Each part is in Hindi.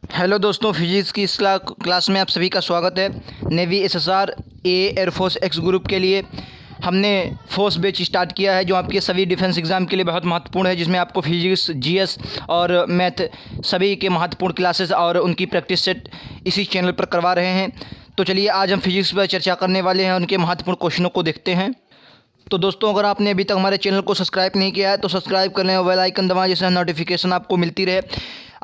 हेलो दोस्तों, फिजिक्स की इस क्लास में आप सभी का स्वागत है। Navy SSR air force x group के लिए हमने फोर्स बैच स्टार्ट किया है, जो आपके सभी डिफेंस एग्ज़ाम के लिए बहुत महत्वपूर्ण है, जिसमें आपको फिजिक्स, जीएस और मैथ सभी के महत्वपूर्ण क्लासेस और उनकी प्रैक्टिस सेट इसी चैनल पर करवा रहे हैं। तो चलिए आज हम फिजिक्स पर चर्चा करने वाले हैं, उनके महत्वपूर्ण क्वेश्चनों को देखते हैं। तो दोस्तों, अगर आपने अभी तक हमारे चैनल को सब्सक्राइब नहीं किया है तो सब्सक्राइब कर लें और बेल आइकन दबाएं, जिससे नोटिफिकेशन आपको मिलती रहे।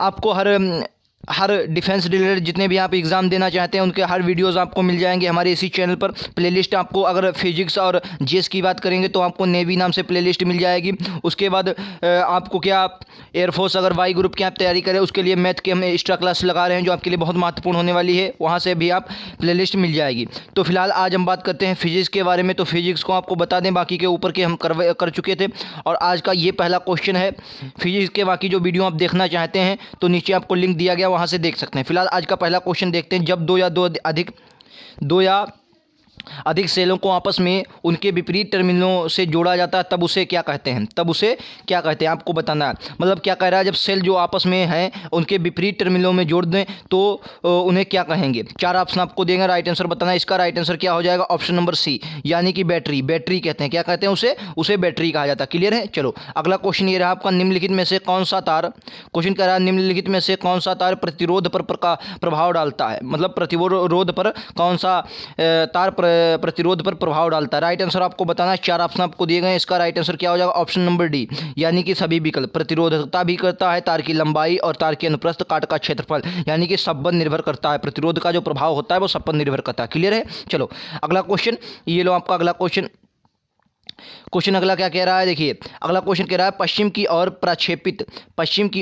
आपको हर डिफेंस रिलेटेड जितने भी आप एग्ज़ाम देना चाहते हैं उनके हर वीडियोस आपको मिल जाएंगे हमारे इसी चैनल पर। प्लेलिस्ट आपको, अगर फिजिक्स और जीएस की बात करेंगे तो आपको नेवी नाम से प्लेलिस्ट मिल जाएगी। उसके बाद आपको क्या, एयरफोर्स अगर वाई ग्रुप की आप तैयारी करें उसके लिए मैथ के हम एक्स्ट्रा क्लास लगा रहे हैं, जो आपके लिए बहुत महत्वपूर्ण होने वाली है, वहाँ से भी आप प्लेलिस्ट मिल जाएगी। तो फिलहाल आज हम बात करते हैं फिजिक्स के बारे में। तो फिजिक्स को आपको बता दें, बाकी के ऊपर के हम कर चुके थे, और आज का ये पहला क्वेश्चन है। फिजिक्स के बाकी जो वीडियो आप देखना चाहते हैं तो नीचे आपको लिंक दिया गया, वहाँ से देख सकते हैं। फिलहाल आज का पहला क्वेश्चन देखते हैं। जब दो या अधिक सेलों को आपस में उनके विपरीत टर्मिनलों से जोड़ा जाता है तब उसे क्या कहते हैं? आपको बताना है। मतलब क्या कह रहा है, जब सेल जो आपस में हैं उनके विपरीत टर्मिनलों में जोड़ दें तो उन्हें क्या कहेंगे? चार ऑप्शन आपको देंगे, राइट आंसर बताना है। इसका राइट आंसर क्या हो जाएगा? ऑप्शन नंबर सी, यानी कि बैटरी कहते हैं। क्या कहते हैं उसे बैटरी कहा जाता है। क्लियर है? चलो अगला क्वेश्चन ये रहा आपका। निम्नलिखित में से कौन सा तार, क्वेश्चन कह रहा है निम्नलिखित में से कौन सा तार प्रतिरोध पर प्रभाव डालता है? मतलब प्रतिरोध पर कौन सा तार प्रतिरोध पर प्रभाव डालता है? राइट आंसर आपको बताना है। चार ऑप्शन आपको दिए गए हैं, इसका राइट आंसर क्या हो जाएगा? ऑप्शन नंबर डी, यानी कि सभी विकल्प। प्रतिरोधकता भी करता है, तार की लंबाई और तार के अनुप्रस्थ काट का क्षेत्रफल, यानी कि सब पर निर्भर करता है। प्रतिरोध का जो प्रभाव होता है वो सब पर निर्भर करता है। क्लियर है? चलो अगला क्वेश्चन ये लो आपका अगला क्वेश्चन अगला क्या कह रहा है, देखिए अगला क्वेश्चन कह रहा है पश्चिम की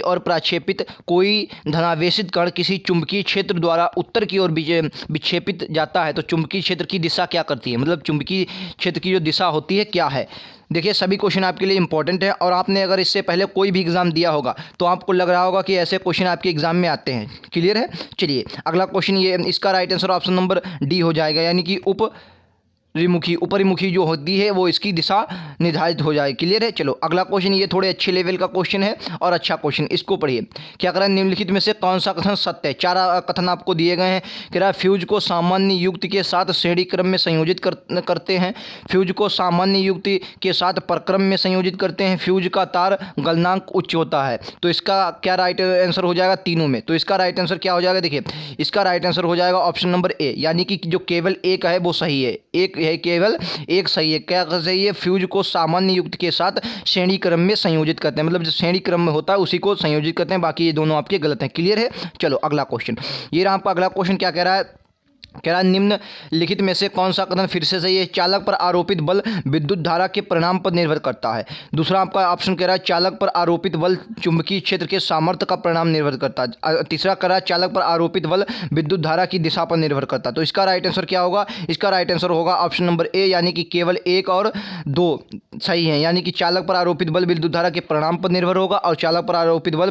ओर प्रक्षेपित कोई धनावेशित कण किसी चुंबकीय क्षेत्र द्वारा उत्तर की ओर विक्षेपित जाता है तो चुंबकीय क्षेत्र की दिशा क्या करती है? मतलब चुंबकीय क्षेत्र की जो दिशा होती है क्या है? देखिए सभी क्वेश्चन आपके लिए इंपॉर्टेंट है, और आपने अगर इससे पहले कोई भी एग्जाम दिया होगा तो आपको लग रहा होगा कि ऐसे क्वेश्चन आपके एग्जाम में आते हैं। क्लियर है? चलिए अगला क्वेश्चन ये, इसका right answer option number D हो जाएगा, यानी कि ऊपरीमुखी जो होती है वो इसकी दिशा निर्धारित हो जाए। क्लियर है? चलो अगला क्वेश्चन ये थोड़े अच्छे लेवल का क्वेश्चन है और अच्छा क्वेश्चन, इसको पढ़िए। क्या कह रहा है, निम्नलिखित में से कौन सा कथन सत्य है? चार कथन आपको दिए गए हैं। कह रहा है फ्यूज को सामान्य युक्ति के साथ श्रेणी क्रम में संयोजित करते हैं। फ्यूज को सामान्य युक्ति के साथ परक्रम में संयोजित करते हैं। फ्यूज का तार गलनांक उच्च होता है। तो इसका क्या राइट आंसर हो जाएगा? तीनों में। तो इसका राइट आंसर क्या हो जाएगा? देखिए इसका राइट आंसर हो जाएगा ऑप्शन नंबर ए, यानी कि जो केवल एक है वो सही है। एक है, केवल एक सही है। क्या सही है? फ्यूज को सामान्य युक्त के साथ श्रेणी क्रम में संयोजित करते हैं, मतलब जो श्रेणी क्रम में होता है उसी को संयोजित करते हैं, बाकी ये दोनों आपके गलत हैं। क्लियर है? चलो अगला क्वेश्चन ये रहा आपका अगला क्वेश्चन। क्या कह रहा है? कह रहा है निम्नलिखित में से कौन सा कथन फिर से सही है? चालक पर आरोपित बल विद्युत धारा के परिणाम पर निर्भर करता है। दूसरा आपका ऑप्शन कह रहा है चालक पर आरोपित बल चुंबकीय क्षेत्र के सामर्थ्य का परिणाम निर्भर करता है। तीसरा कह रहा है चालक पर आरोपित बल विद्युत धारा की दिशा पर निर्भर करता है। तो इसका राइट आंसर क्या होगा? इसका राइट आंसर होगा ऑप्शन नंबर ए, यानी कि केवल एक और दो सही है, यानी कि चालक पर आरोपित बल विद्युत धारा के परिणाम पर निर्भर होगा, और चालक पर आरोपित बल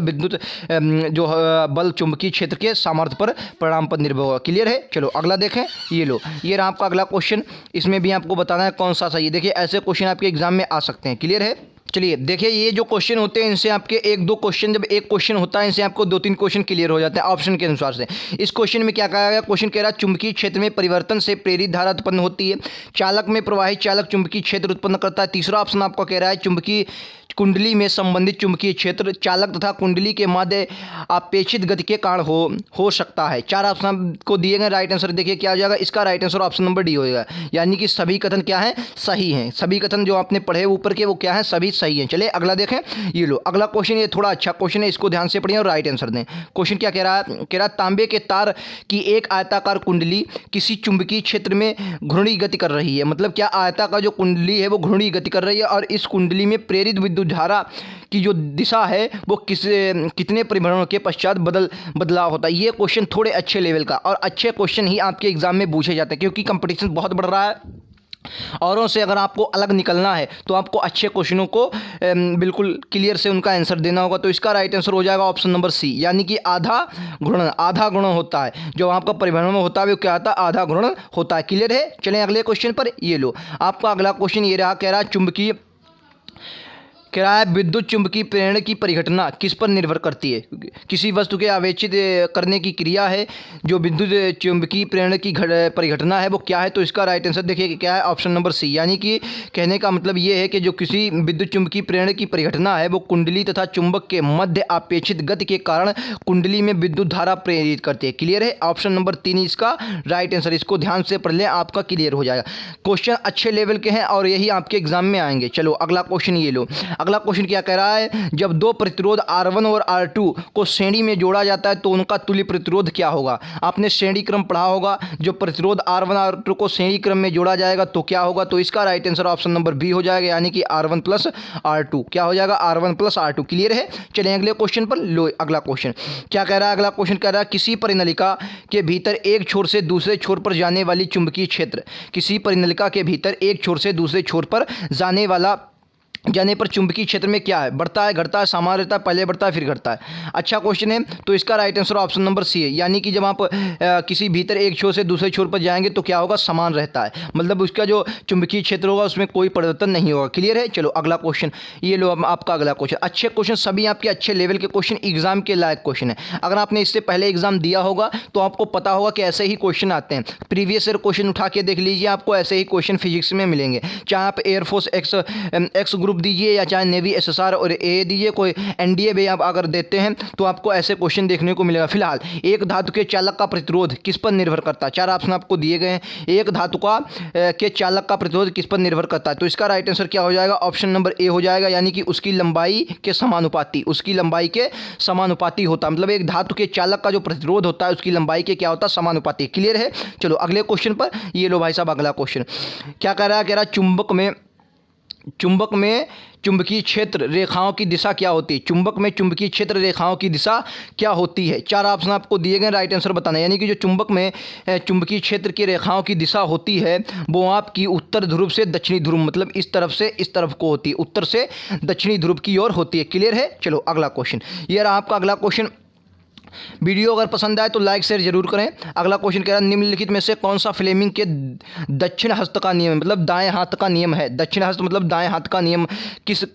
बल चुंबकीय क्षेत्र के सामर्थ्य पर परिणाम पर निर्भर होगा। क्लियर है? चलो अगला देखें, ये लो ये रहा आपका अगला क्वेश्चन। इसमें भी आपको बताना है कौन सा सही है। देखिए ऐसे क्वेश्चन आपके एग्जाम में आ सकते हैं। क्लियर है? चलिए देखिए ये जो क्वेश्चन होते हैं इनसे आपके एक दो क्वेश्चन, जब एक क्वेश्चन होता है इनसे आपको दो तीन क्वेश्चन क्लियर हो जाते हैं ऑप्शन के अनुसार से। इस क्वेश्चन में क्या कहा गया? क्वेश्चन कह रहा है चुंबकीय क्षेत्र में परिवर्तन से प्रेरित धारा उत्पन्न होती है। चालक में प्रवाहित चालक चुंबकीय क्षेत्र उत्पन्न करता है। तीसरा ऑप्शन आपका कह रहा है चुंबकीय कुंडली में संबंधित चुंबकीय क्षेत्र चालक तथा कुंडली के मध्य अपेक्षित गति के कारण हो सकता है। चार ऑप्शन को दिए गए, राइट आंसर देखिए क्या हो जाएगा? इसका right answer option number D होगा, यानी कि सभी कथन क्या है? सही हैं। सभी कथन जो आपने पढ़े ऊपर के वो क्या है? सभी सही हैं। चलिए अगला देखें, ये लो अगला क्वेश्चन, ये थोड़ा अच्छा क्वेश्चन है, इसको ध्यान से पढ़िए और राइट आंसर दें। क्वेश्चन क्या कह रहा है? कह रहा है तांबे के तार की एक आयताकार कुंडली किसी चुंबकीय क्षेत्र में घूर्णी गति कर रही है। मतलब क्या आयताकार जो कुंडली है वो घूर्णी गति कर रही है, और इस कुंडली में प्रेरित विद्युत धारा की जो दिशा है वो कितने परिभ्रमण के पश्चात बदलाव होता है। ये क्वेश्चन थोड़े अच्छे लेवल का, और अच्छे क्वेश्चन ही आपके एग्जाम में पूछे जाते हैं, क्योंकि कंपटीशन बहुत बढ़ रहा है। औरों से अगर आपको अलग निकलना है तो आपको अच्छे क्वेश्चनों को बिल्कुल क्लियर से उनका आंसर देना होगा। तो इसका राइट आंसर हो जाएगा ऑप्शन नंबर सी, यानी कि आधा गुणन होता है। जो आपका परिभ्रमण होता है वो क्या होता है? आधा गुणन होता है। क्लियर है? चलें अगले क्वेश्चन पर। ये लो आपका अगला क्वेश्चन ये रहा, कह रहा है कह रहा है विद्युत चुंबकीय प्रेरण की परिघटना किस पर निर्भर करती है। किसी वस्तु के आवेशित करने की क्रिया है जो विद्युत चुंबकीय प्रेरण की परिघटना है वो क्या है। तो इसका राइट आंसर देखिए क्या है, ऑप्शन नंबर सी। यानी कि कहने का मतलब ये है कि जो किसी विद्युत चुंबकीय प्रेरण की परिघटना है वो कुंडली तथा चुंबक के मध्य अपेक्षित गति के कारण कुंडली में विद्युत धारा प्रेरित करती है। क्लियर है, ऑप्शन नंबर 3 इसका राइट आंसर। इसको ध्यान से पढ़ लें, आपका क्लियर हो जाएगा। क्वेश्चन अच्छे लेवल के हैं और यही आपके एग्जाम में आएंगे। चलो अगला क्वेश्चन ये लो। अगला क्वेश्चन क्या कह रहा है, जब दो प्रतिरोध R1 और R2 को श्रेणी में जोड़ा जाता है तो उनका तुल्य प्रतिरोध क्या होगा। आपने श्रेणी क्रम पढ़ा होगा, जो प्रतिरोध R1 और R2 को श्रेणी क्रम में जोड़ा जाएगा तो क्या होगा। तो इसका right answer option number B हो जाएगा, यानी कि R1 प्लस R2। क्या हो जाएगा, R1 प्लस R2। क्लियर है, चलिए अगले क्वेश्चन पर लो। अगला क्वेश्चन क्या कह रहा है, अगला क्वेश्चन कह रहा है किसी परिनलिका के भीतर एक छोर से दूसरे छोर पर जाने वाली चुंबकीय क्षेत्र, किसी परिनलिका के भीतर एक छोर से दूसरे छोर पर जाने पर चुंबकीय क्षेत्र में क्या है, बढ़ता है, घटता है, समान रहता है, पहले बढ़ता है फिर घटता है। अच्छा क्वेश्चन है, तो इसका right answer option number C है। यानी कि जब आप किसी भीतर एक छोर से दूसरे छोर पर जाएंगे तो क्या होगा, समान रहता है, मतलब उसका जो चुंबकीय क्षेत्र होगा उसमें कोई परिवर्तन नहीं होगा। क्लियर है, चलो अगला क्वेश्चन ये लो। आपका अगला क्वेश्चन, अच्छे क्वेश्चन सभी आपके अच्छे लेवल के क्वेश्चन, एग्जाम के लायक क्वेश्चन है। अगर आपने इससे पहले एग्जाम दिया होगा तो आपको पता होगा कि ऐसे ही क्वेश्चन आते हैं। प्रीवियस ईयर क्वेश्चन उठा के देख लीजिए, आपको ऐसे ही क्वेश्चन फिजिक्स में मिलेंगे। चाहे आप एयरफोर्स एक्स ग्रुप दीजिए या चाहे नेवी SSR और ए दीजिए, कोई NDA भी आप अगर देते हैं तो आपको ऐसे क्वेश्चन देखने को मिलेगा। फिलहाल एक धातु के चालक का प्रतिरोध किस पर निर्भर करता है, 4 ऑप्शन आपको दिए गए हैं। एक धातु के चालक का प्रतिरोध किस पर निर्भर करता है। तो इसका राइट आंसर क्या हो जाएगा, ऑप्शन नंबर ए हो जाएगा, यानी कि उसकी लंबाई के समानुपाती, उसकी लंबाई के समानुपाती होता है। मतलब एक धातु के चालक का जो प्रतिरोध होता है उसकी लंबाई के क्या होता है, समानुपाती। क्लियर है, चलो अगले क्वेश्चन पर ये लो भाई साहब। अगला क्वेश्चन क्या कह रहा है, कह रहा है चुंबक में चुंबकीय क्षेत्र रेखाओं की दिशा क्या होती है। चुंबक में चुंबकीय क्षेत्र रेखाओं की दिशा क्या होती है। 4 ऑप्शन आपको दिए गए, राइट आंसर बताना। यानी कि जो चुंबक में चुंबकीय क्षेत्र की रेखाओं की दिशा होती है वो आपकी उत्तर ध्रुव से दक्षिणी ध्रुव, मतलब इस तरफ से इस तरफ को होती है, उत्तर से दक्षिणी ध्रुव की ओर होती है। क्लियर है, चलो अगला क्वेश्चन ये रहा आपका अगला क्वेश्चन। वीडियो अगर पसंद आए तो लाइक शेयर जरूर करें। अगला क्वेश्चन कह रहा है निम्नलिखित में से कौन सा फ्लेमिंग के दक्षिण हस्त का नियम है, मतलब दाएं हाथ का नियम है। दक्षिण हस्त मतलब दाएं हाथ का नियम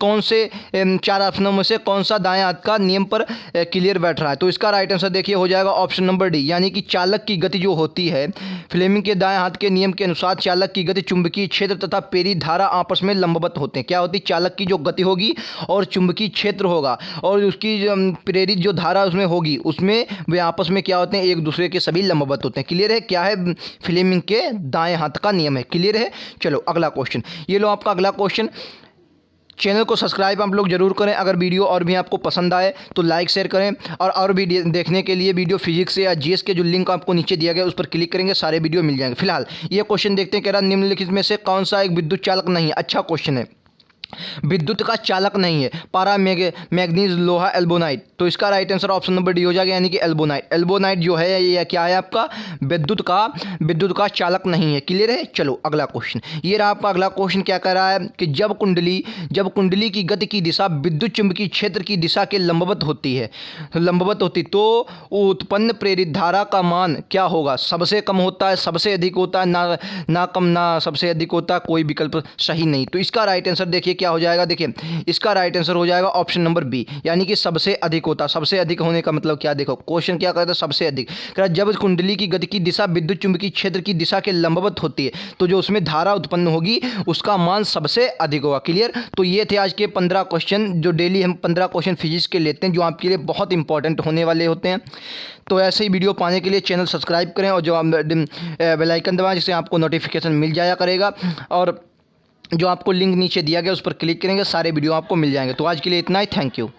कौन से 4 ऑप्शनों में से कौन सा दाएं हाथ का नियम पर क्लियर बैठ रहा है। तो इसका राइट आंसर देखिए हो जाएगा ऑप्शन नंबर डी, यानी कि चालक की गति जो होती है फ्लेमिंग के दाएं हाथ के नियम के अनुसार चालक की गति चुंबकीय क्षेत्र तथा प्रेरित धारा आपस में लंबवत होते हैं। क्या होती है, चालक की जो गति होगी और चुंबकीय क्षेत्र होगा और उसकी प्रेरित जो धारा उसमें होगी उसमें वे आपस में क्या होते हैं, एक दूसरे के सभी लंबवत होते हैं। क्लियर है, क्या है, फ्लेमिंग के दाएं हाथ का नियम है। क्लियर है, चलो अगला क्वेश्चन ये लो आपका अगला क्वेश्चन। चैनल को सब्सक्राइब आप लोग जरूर करें। अगर वीडियो और भी आपको पसंद आए तो लाइक शेयर करें और भी देखने के लिए वीडियो फिजिक्स या GS के जो लिंक आपको नीचे दिया गया उस पर क्लिक करेंगे, सारे वीडियो मिल जाएंगे। फिलहाल ये क्वेश्चन देखते हैं, कह रहा निम्नलिखित में से कौन सा एक विद्युत चालक नहीं है। अच्छा क्वेश्चन है, विद्युत का चालक नहीं है पारा मैग्नीज लोहा एल्बोनाइट। तो इसका right answer option number D हो जाएगा, यानी कि एल्बोनाइट। एल्बोनाइट जो है ये क्या है आपका, विद्युत का चालक नहीं है। क्लियर है, चलो अगला क्वेश्चन ये रहा आपका अगला क्वेश्चन। क्या कह रहा है कि जब कुंडली की गति की दिशा विद्युत चुंबकीय क्षेत्र की दिशा के लंबवत होती तो उत्पन्न प्रेरित धारा का मान क्या होगा। सबसे कम होता है, सबसे अधिक होता है, ना कम ना सबसे अधिक होता है, कोई विकल्प सही नहीं। तो इसका राइट आंसर देखिए क्या हो जाएगा, देखिए इसका राइट आंसर हो जाएगा ऑप्शन नंबर बी, यानी कि सबसे अधिक होता है। सबसे अधिक होने का मतलब क्या, देखो क्वेश्चन क्या कहता है, सबसे अधिक। जब कुंडली की गति की दिशा विद्युत चुंबकीय क्षेत्र की दिशा के लंबवत होती है तो जो उसमें धारा उत्पन्न होगी उसका मान सबसे अधिक होगा। क्लियर, तो ये थे आज के 15 क्वेश्चन, जो डेली हम 15 क्वेश्चन फिजिक्स के लेते हैं, जो आपके लिए बहुत इंपॉर्टेंट होने वाले होते हैं। तो ऐसे ही वीडियो पाने के लिए चैनल सब्सक्राइब करें और जो बेल आइकन दबाएं, जिससे आपको नोटिफिकेशन मिल जाया करेगा। और जो आपको लिंक नीचे दिया गया उस पर क्लिक करेंगे, सारे वीडियो आपको मिल जाएंगे। तो आज के लिए इतना ही, थैंक यू।